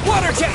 Water jet!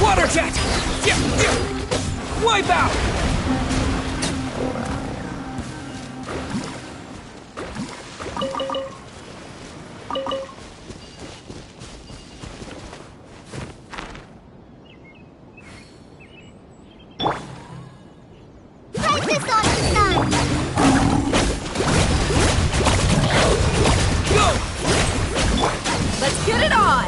Water jet! Wipe out! Practice on the sun! Go! Let's get it on!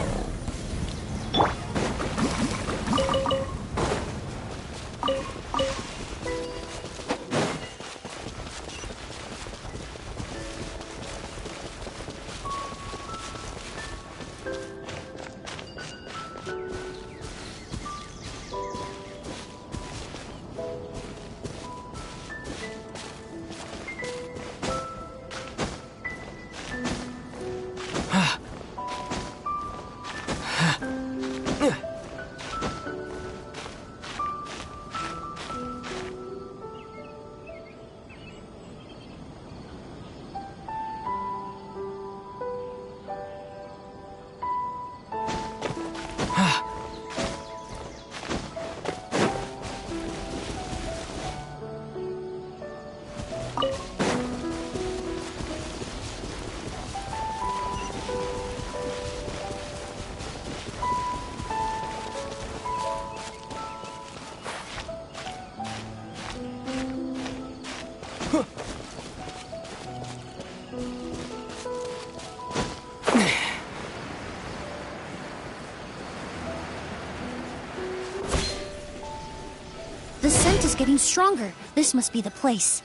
The scent is getting stronger. This must be the place.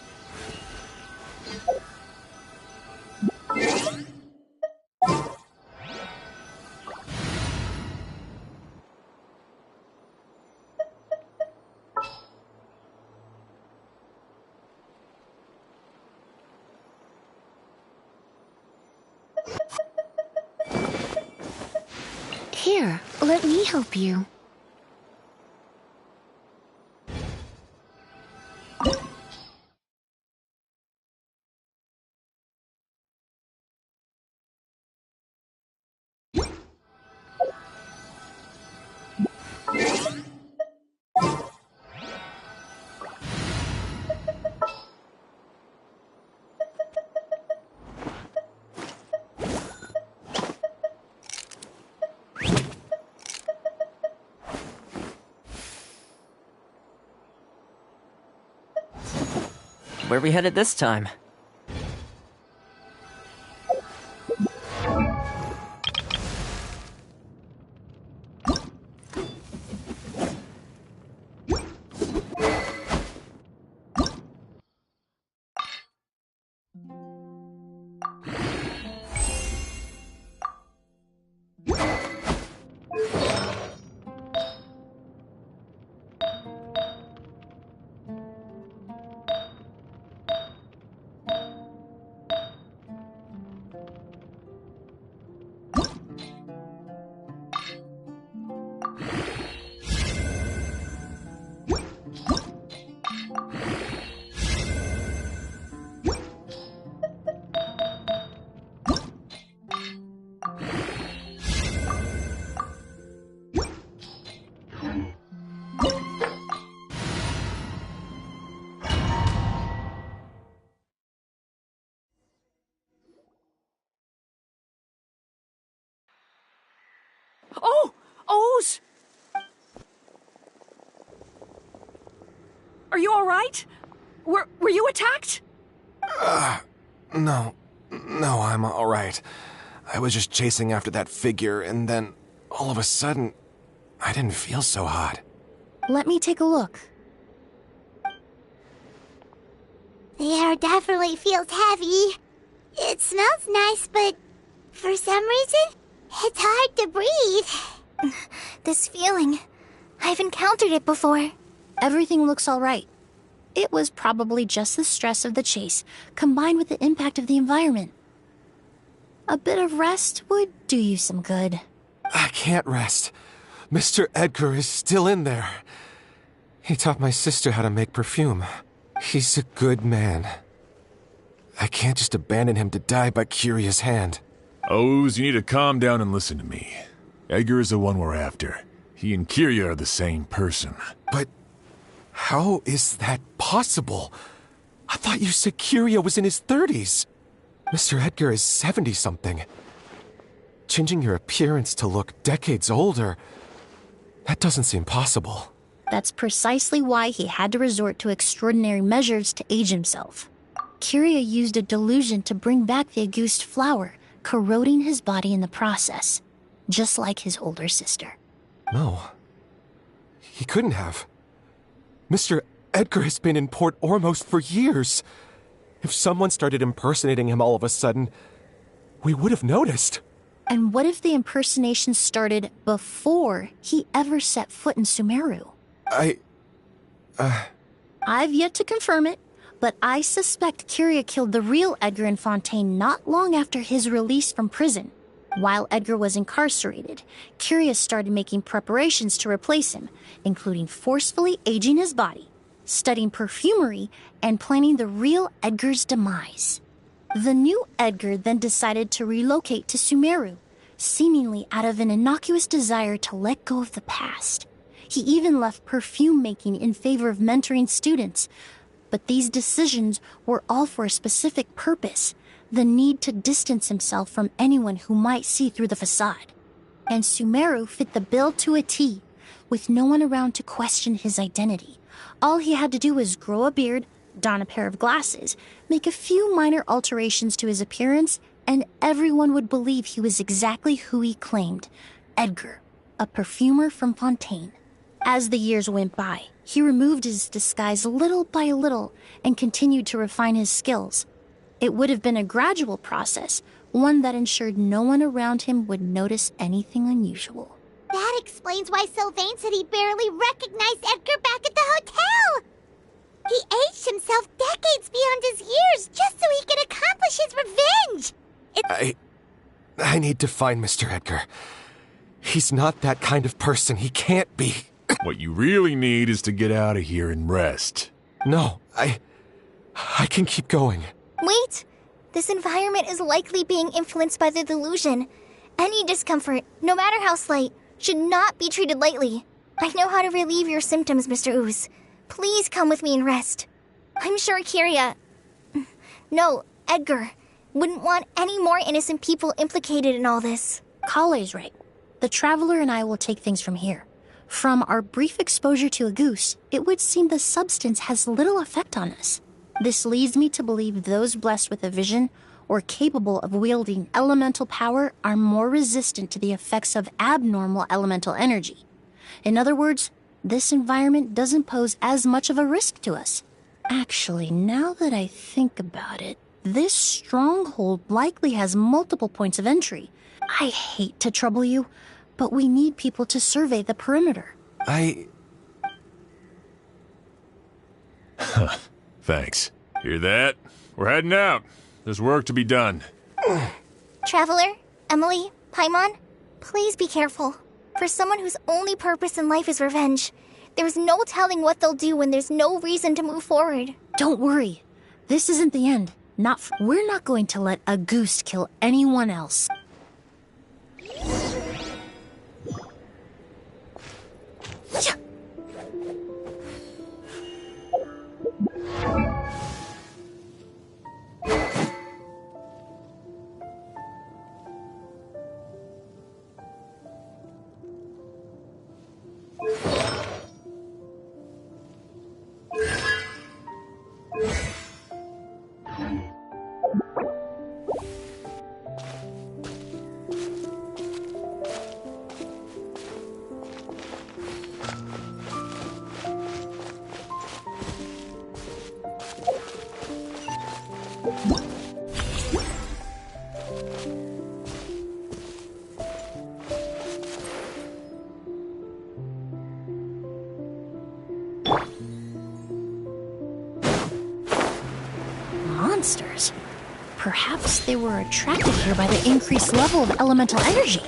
Here, let me help you. Where are we headed this time? Are you all right? Were you attacked? No, I'm all right. I was just chasing after that figure, and then all of a sudden, I didn't feel so hot. Let me take a look. The air definitely feels heavy. It smells nice, but for some reason, it's hard to breathe. This feeling, I've encountered it before. Everything looks all right. It was probably just the stress of the chase, combined with the impact of the environment. A bit of rest would do you some good. I can't rest. Mr. Edgar is still in there. He taught my sister how to make perfume. He's a good man. I can't just abandon him to die by Curia's hand. Oz, you need to calm down and listen to me. Edgar is the one we're after. He and Kiria are the same person. But how is that possible? I thought you said Kiria was in his 30s. Mr. Edgar is 70-something. Changing your appearance to look decades older, that doesn't seem possible. That's precisely why he had to resort to extraordinary measures to age himself. Kiria used a delusion to bring back the Auguste flower, corroding his body in the process, just like his older sister. No. He couldn't have. Mr. Edgar has been in Port Ormos for years. If someone started impersonating him all of a sudden, we would have noticed. And what if the impersonation started before he ever set foot in Sumeru? I've yet to confirm it, but I suspect Kiria killed the real Edgar in Fontaine not long after his release from prison. While Edgar was incarcerated, Kiria started making preparations to replace him, including forcefully aging his body, studying perfumery, and planning the real Edgar's demise. The new Edgar then decided to relocate to Sumeru, seemingly out of an innocuous desire to let go of the past. He even left perfume making in favor of mentoring students. But these decisions were all for a specific purpose: the need to distance himself from anyone who might see through the facade. And Sumeru fit the bill to a T, with no one around to question his identity. All he had to do was grow a beard, don a pair of glasses, make a few minor alterations to his appearance, and everyone would believe he was exactly who he claimed: Edgar, a perfumer from Fontaine. As the years went by, he removed his disguise little by little and continued to refine his skills. It would have been a gradual process, one that ensured no one around him would notice anything unusual. That explains why Sylvain said he barely recognized Edgar back at the hotel. He aged himself decades beyond his years just so he could accomplish his revenge. I need to find Mr. Edgar. He's not that kind of person. He can't be. What you really need is to get out of here and rest. No, I can keep going. Wait! This environment is likely being influenced by the delusion. Any discomfort, no matter how slight, should not be treated lightly. I know how to relieve your symptoms, Mr. Ooze. Please come with me and rest. I'm sure Kiria... No, Edgar wouldn't want any more innocent people implicated in all this. Kale's right. The Traveler and I will take things from here. From our brief exposure to a goose, it would seem the substance has little effect on us. This leads me to believe those blessed with a vision or capable of wielding elemental power are more resistant to the effects of abnormal elemental energy. In other words, this environment doesn't pose as much of a risk to us. Actually, now that I think about it, this stronghold likely has multiple points of entry. I hate to trouble you, but we need people to survey the perimeter. Thanks. Hear that? We're heading out. There's work to be done. Traveler, Emily, Paimon, please be careful. For someone whose only purpose in life is revenge, there's no telling what they'll do when there's no reason to move forward. Don't worry. This isn't the end. We're not going to let a goose kill anyone else. Monsters. Perhaps they were attracted here by the increased level of elemental energy.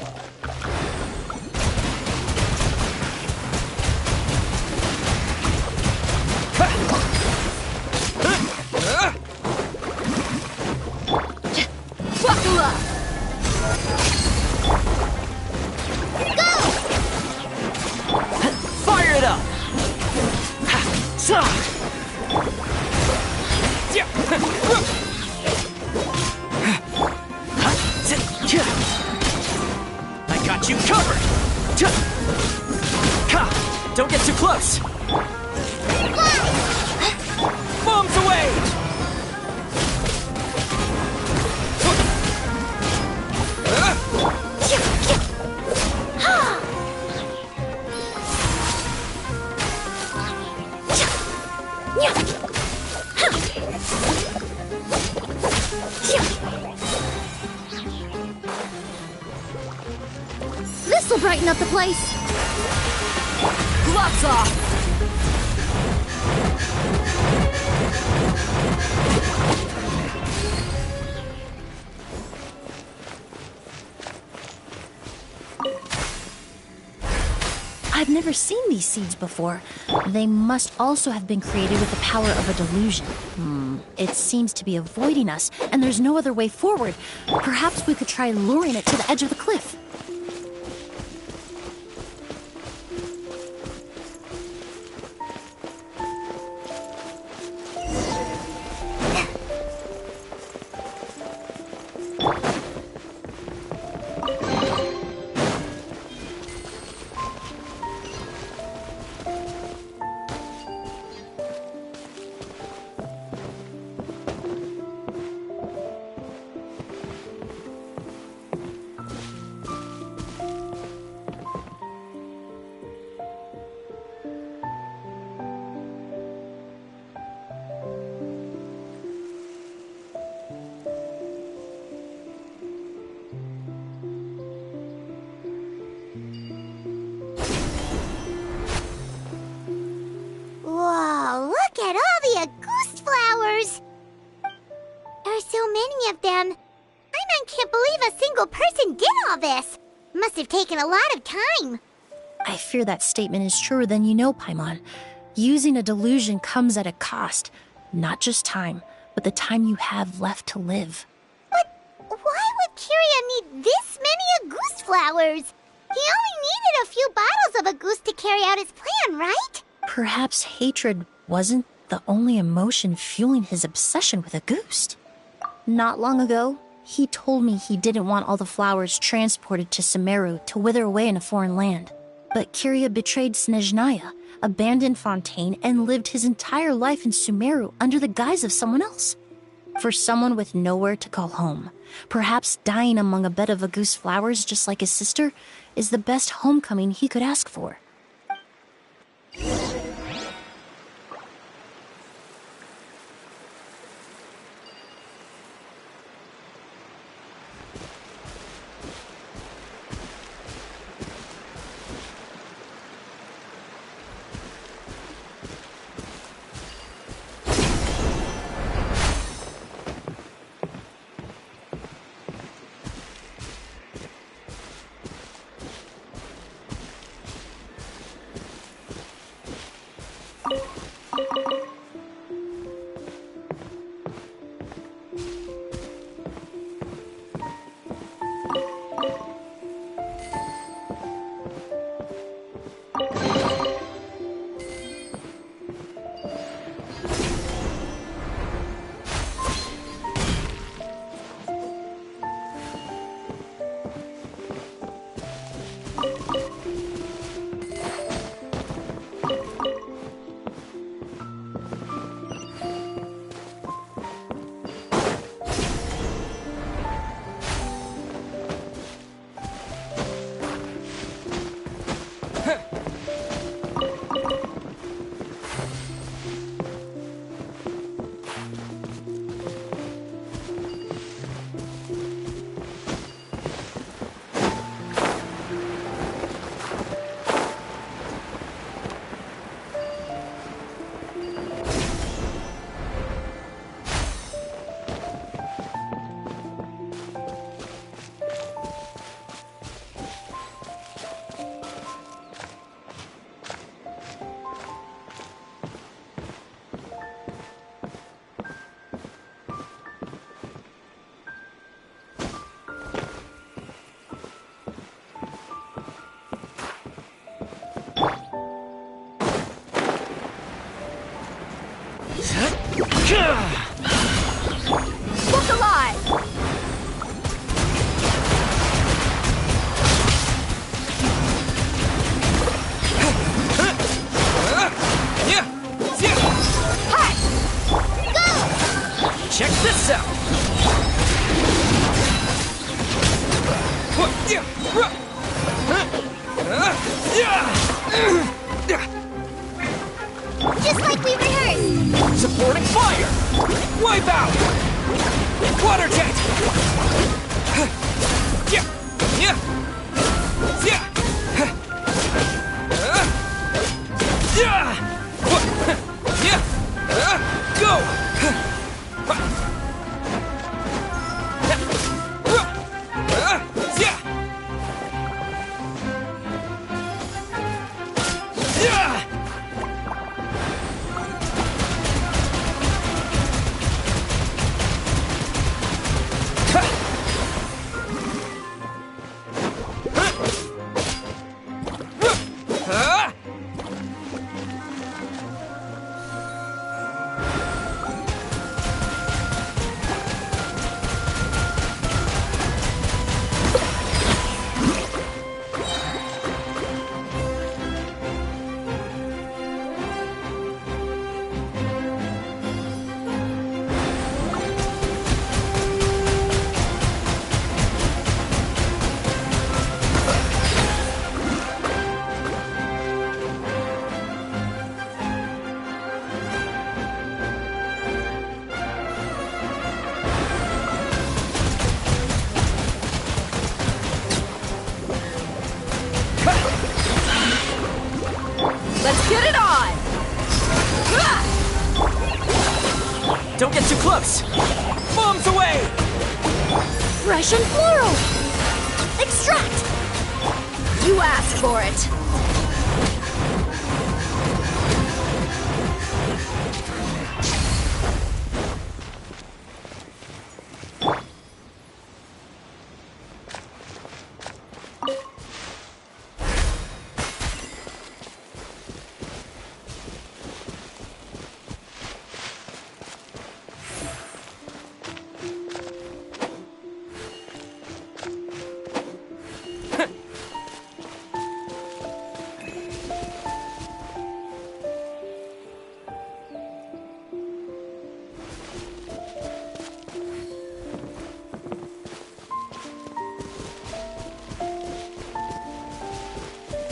Fire it up! I got you covered! Don't get too close! Bombs away! This'll brighten up the place. Gloves off! I've never seen these seeds before. They must also have been created with the power of a delusion. It seems to be avoiding us, and there's no other way forward. Perhaps we could try luring it to the edge of the cliff. Whoa, look at all the Auguste flowers! There are so many of them. I can't believe a single person did all this. Must have taken a lot of time. I fear that statement is truer than you know, Paimon. Using a delusion comes at a cost. Not just time, but the time you have left to live. But why would Kiria need this many Auguste flowers? He only needed a few bottles of Auguste to carry out his plan, right? Perhaps hatred wasn't the only emotion fueling his obsession with Auguste. Not long ago, he told me he didn't want all the flowers transported to Sumeru to wither away in a foreign land. But Kiria betrayed Snezhnaya, abandoned Fontaine, and lived his entire life in Sumeru under the guise of someone else. For someone with nowhere to call home, perhaps dying among a bed of Auguste flowers just like his sister is the best homecoming he could ask for. Look alive! Check this out! Just like we rehearsed! Supporting fire! Wipe out! Water jet! Go! Let's get it on! Don't get too close! Bombs away! Fresh and floral! Extract! You asked for it!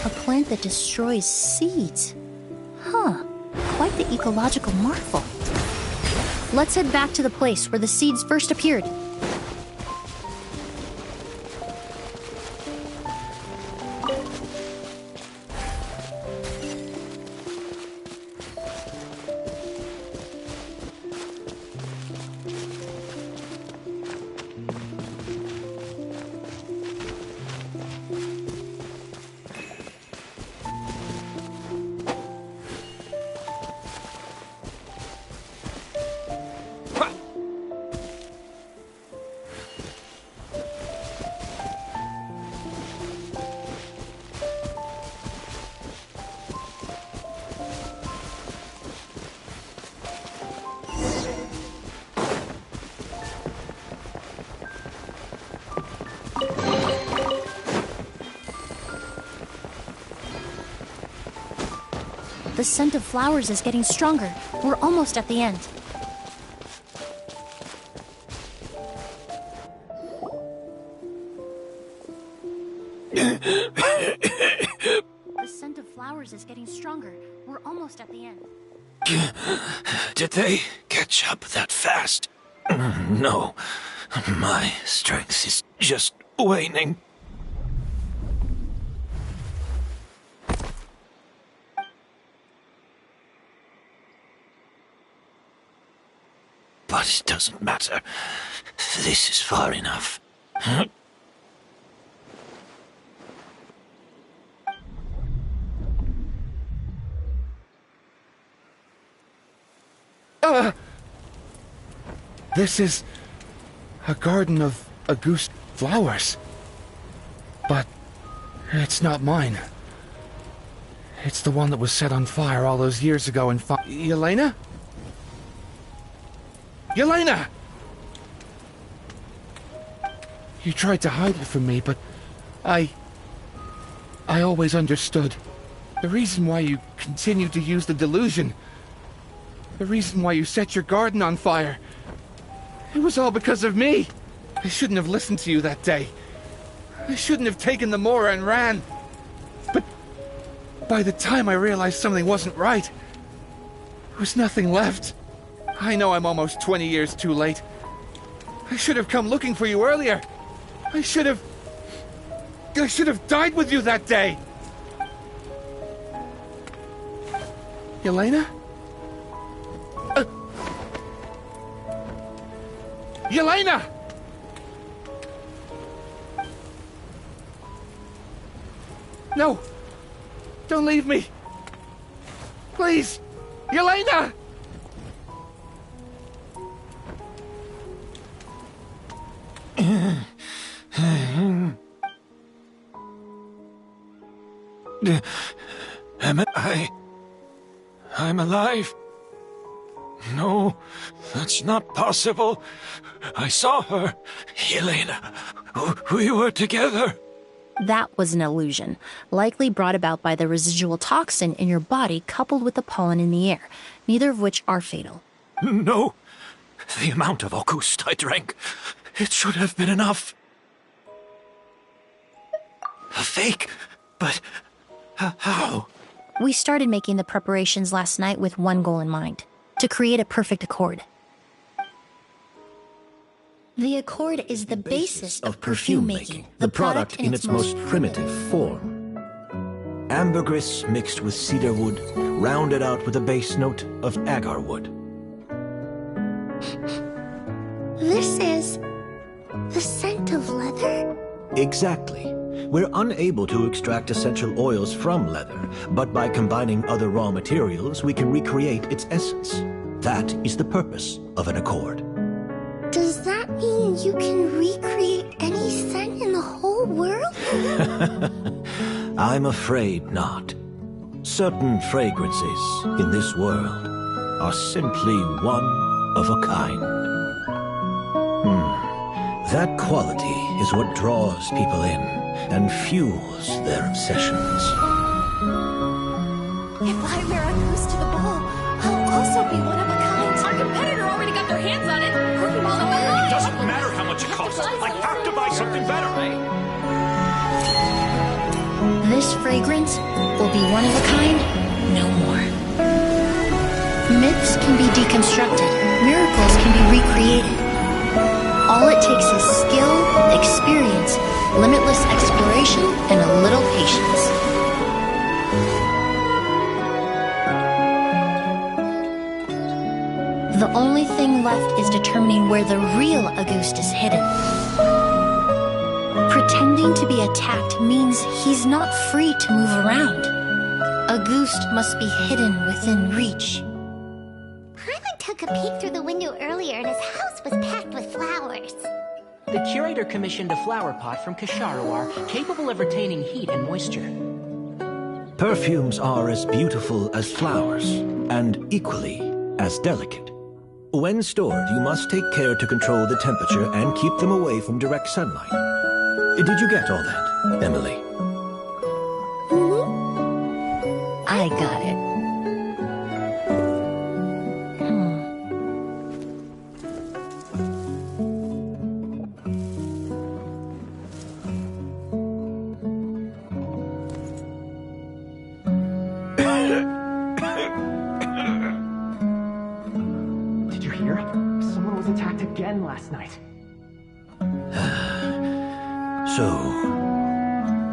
A plant that destroys seeds. Huh. Quite the ecological marvel. Let's head back to the place where the seeds first appeared. The scent of flowers is getting stronger. We're almost at the end. The scent of flowers is getting stronger. We're almost at the end. Did they catch up that fast? No. My strength is just waning. But it doesn't matter. This is far enough. This is a garden of Auguste flowers. But it's not mine. It's the one that was set on fire all those years ago in Elena? Yelena! You tried to hide it from me, but I always understood. The reason why you continued to use the delusion, the reason why you set your garden on fire, it was all because of me. I shouldn't have listened to you that day. I shouldn't have taken the Mora and ran. But by the time I realized something wasn't right, there was nothing left. I know I'm almost 20 years too late. I should have come looking for you earlier. I should have died with you that day. Yelena? Yelena! No! Don't leave me! Please! Yelena! I'm alive. No, that's not possible. I saw her, Yelena. We were together. That was an illusion, likely brought about by the residual toxin in your body coupled with the pollen in the air, neither of which are fatal. No. The amount of August I drank, it should have been enough. A fake? But how? We started making the preparations last night with one goal in mind: to create a perfect accord. The accord is the basis of perfume making, the product in its most primitive form. Ambergris mixed with cedar wood, rounded out with a base note of agar wood. This is the scent of leather? Exactly. We're unable to extract essential oils from leather, but by combining other raw materials, we can recreate its essence. That is the purpose of an accord. Does that mean you can recreate any scent in the whole world? I'm afraid not. Certain fragrances in this world are simply one of a kind. That quality is what draws people in and fuels their obsessions. If I wear a goose to the ball, I'll also be one of a kind. Our competitor already got their hands on it. Perfume all the way. It doesn't matter how much it costs. I have to buy something better. This fragrance will be one of a kind, no more. Myths can be deconstructed, miracles can be recreated. All it takes is skill, experience, limitless exploration, and a little patience. The only thing left is determining where the real Auguste is hidden. Pretending to be attacked means he's not free to move around. Auguste must be hidden within reach. Paimon took a peek through the window earlier and his house was packed with flowers. The curator commissioned a flower pot from Kasharawar capable of retaining heat and moisture. Perfumes are as beautiful as flowers, and equally as delicate. When stored, you must take care to control the temperature and keep them away from direct sunlight. Did you get all that, Emily? I got it. Did you hear? Someone was attacked again last night. So,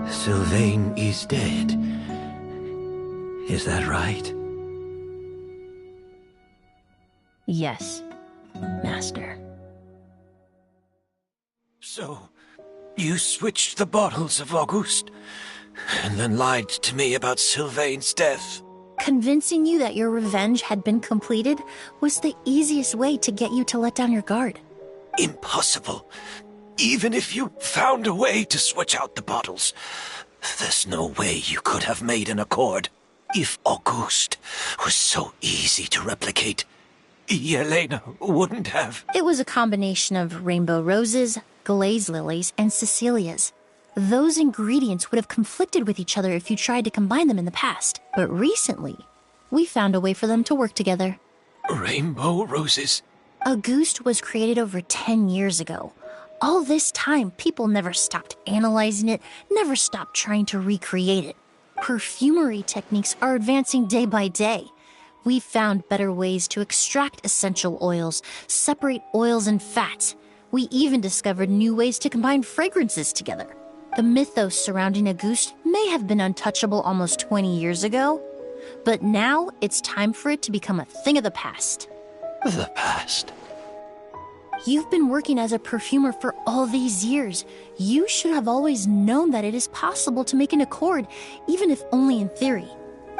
Sylvain is dead. Is that right? Yes, Master. So, you switched the bottles of Auguste, and then lied to me about Sylvain's death. Convincing you that your revenge had been completed was the easiest way to get you to let down your guard. Impossible. Even if you found a way to switch out the bottles, there's no way you could have made an accord. If Auguste was so easy to replicate, Yelena wouldn't have. It was a combination of rainbow roses, glaze lilies, and Cecilias. Those ingredients would have conflicted with each other if you tried to combine them in the past. But recently, we found a way for them to work together. Rainbow roses? Auguste was created over 10 years ago. All this time, people never stopped analyzing it, never stopped trying to recreate it. Perfumery techniques are advancing day by day. We've found better ways to extract essential oils, separate oils and fats. We even discovered new ways to combine fragrances together. The mythos surrounding Auguste may have been untouchable almost 20 years ago, but now it's time for it to become a thing of the past. The past? You've been working as a perfumer for all these years. You should have always known that it is possible to make an accord, even if only in theory.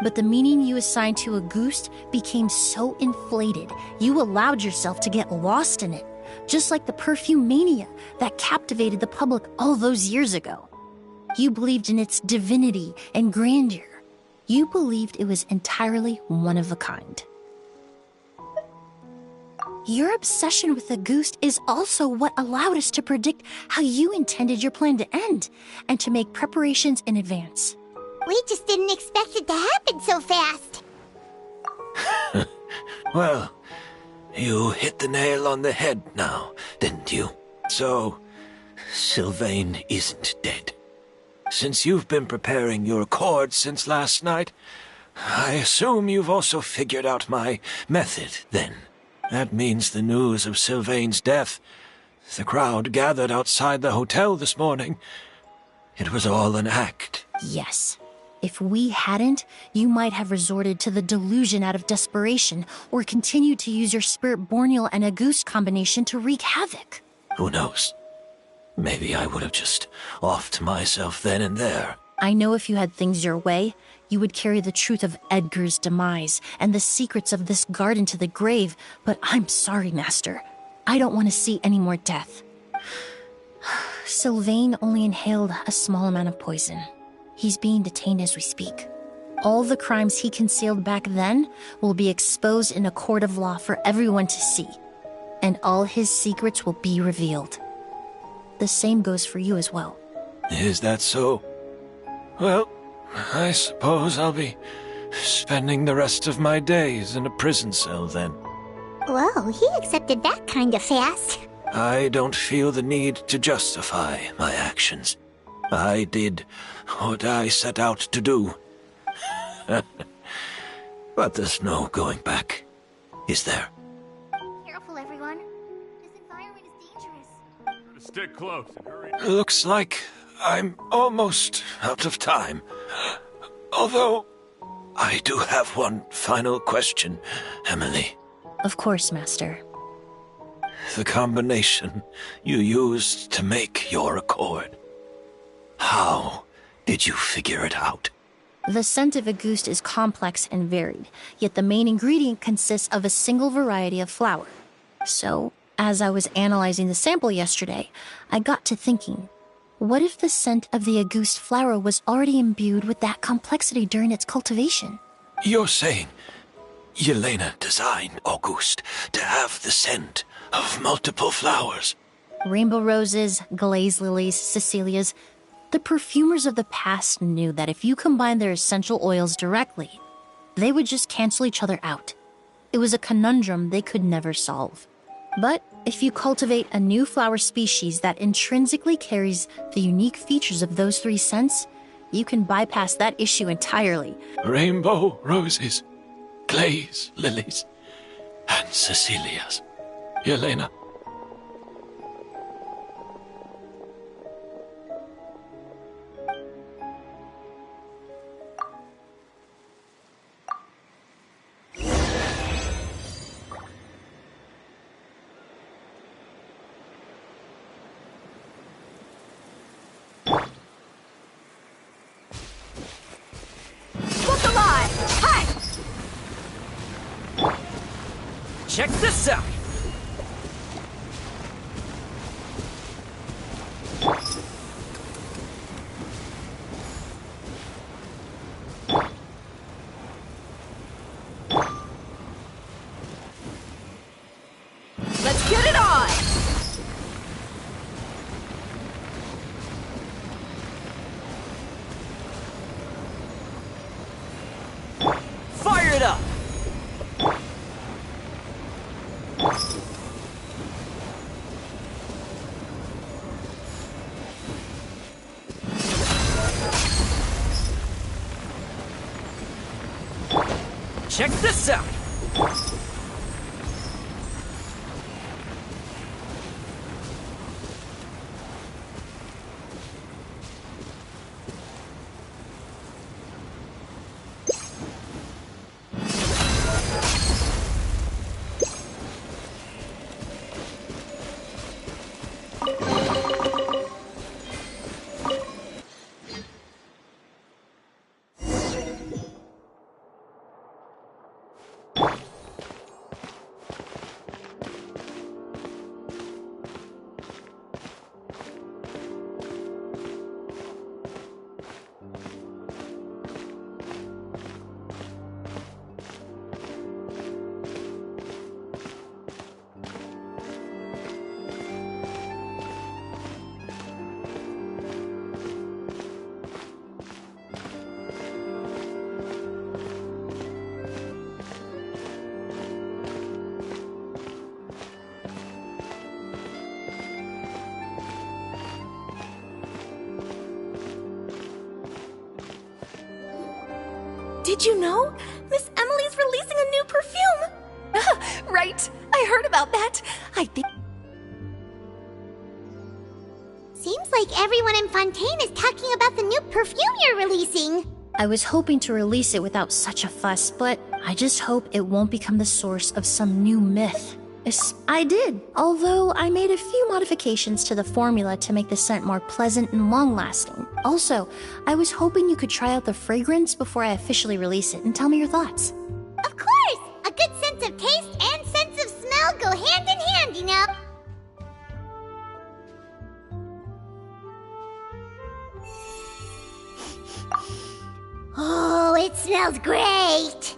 But the meaning you assigned to Auguste became so inflated, you allowed yourself to get lost in it. Just like the perfume mania that captivated the public all those years ago. You believed in its divinity and grandeur. You believed it was entirely one of a kind. Your obsession with Auguste is also what allowed us to predict how you intended your plan to end, and to make preparations in advance. We just didn't expect it to happen so fast. Well, you hit the nail on the head now, didn't you? So, Sylvain isn't dead. Since you've been preparing your accord since last night, I assume you've also figured out my method, then. That means the news of Sylvain's death. The crowd gathered outside the hotel this morning. It was all an act. Yes. If we hadn't, you might have resorted to the delusion out of desperation, or continued to use your Spirit Borneal and Auguste combination to wreak havoc. Who knows? Maybe I would have just offed myself then and there. I know if you had things your way, you would carry the truth of Edgar's demise and the secrets of this garden to the grave, but I'm sorry, Master. I don't want to see any more death. Sylvain only inhaled a small amount of poison. He's being detained as we speak. All the crimes he concealed back then will be exposed in a court of law for everyone to see, and all his secrets will be revealed. The same goes for you as well. Is that so? Well, I suppose I'll be spending the rest of my days in a prison cell then. Whoa, he accepted that kind of fast. I don't feel the need to justify my actions. I did what I set out to do. But there's no going back, is there? Careful, everyone. This environment is dangerous. Stick close and hurry. Looks like I'm almost out of time. Although, I do have one final question, Emily. Of course, Master. The combination you used to make your accord. How did you figure it out? The scent of Auguste is complex and varied, yet the main ingredient consists of a single variety of flower. So, as I was analyzing the sample yesterday, I got to thinking, what if the scent of the Auguste flower was already imbued with that complexity during its cultivation? You're saying Yelena designed Auguste to have the scent of multiple flowers? Rainbow roses, glaze lilies, Cecilias. The perfumers of the past knew that if you combined their essential oils directly, they would just cancel each other out. It was a conundrum they could never solve. But if you cultivate a new flower species that intrinsically carries the unique features of those three scents, you can bypass that issue entirely. Rainbow roses, glaze lilies, and Cecilias. Yelena. Check this out! Let's get it on! Fire it up! Check this out! Did you know? Miss Emily's releasing a new perfume! Right, I heard about that. I think... Seems like everyone in Fontaine is talking about the new perfume you're releasing. I was hoping to release it without such a fuss, but I just hope it won't become the source of some new myth. I did, although I made a few modifications to the formula to make the scent more pleasant and long-lasting. Also, I was hoping you could try out the fragrance before I officially release it and tell me your thoughts. Of course! A good sense of taste and sense of smell go hand in hand, you know? Oh, it smells great!